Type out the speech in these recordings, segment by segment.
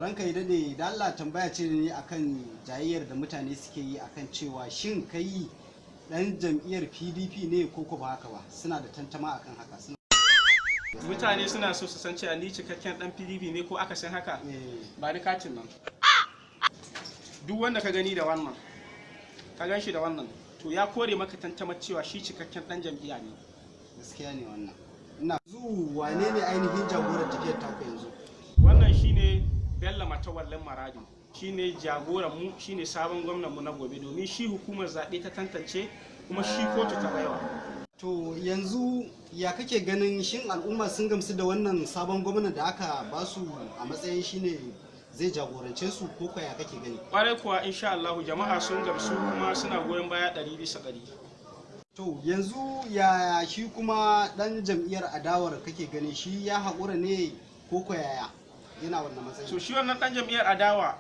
Ranka yi dade da Allah tambaya ce ne akan jayayyar da mutane suke yi akan cewa shin kai dan jam'iyyar PDP ne ko ba haka ba, suna da tantama akan haka. Mutane suna so su san cewa ni cikakken dan PDP ne ko aka san haka. Ba ni katin nan. Duk wanda ka gani da wannan, ka gan shi da wannan, to ya kore maka tantama cewa shi cikakken dan jam'iyya ne. Gaskiya ne wannan. Ina wane ne ainihin jagorar tafiyar taku yanzu? Wannan shine Bello Matawallan Maradi, shine jagoran mu, shine sabon gwamnan mu na gobe, domin shi hukumar zaɓe ta tantance kuma shi kotu ta baiwa. To yanzu ya kake ganin shin al'umma sun gamsu da wannan sabon gwamnan da aka ba su a matsayin shine zai jagorance su ko ya kake gani? Kwarai kuwa insha Allah jama'a sun gamsu kuma suna goyon baya 100%. To yanzu ya shi kuma dan jam'iyyar adawar kake gani shi ya haƙura ne ko yaya yana wannan matsayi? To shi wannan dan jam'iyyar adawa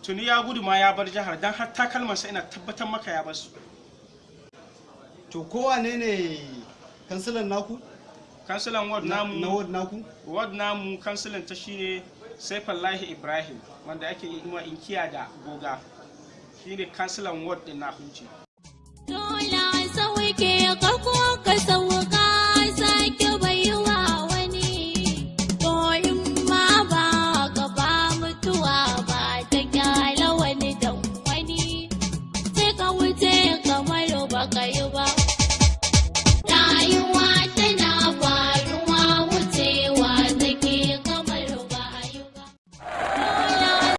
tuni ya gudu ma ya bar jihar, dan har takalmansa ina tabbatar maka ya bar su. To kowane ne kansilan naku? Kansilan ward namu na ward naku? Ward namu kansilan ta shine Saifullahi Ibrahim, wanda ake yi ma inkiya da goga. Shine kansilan ward din na Hunci. Dole sauke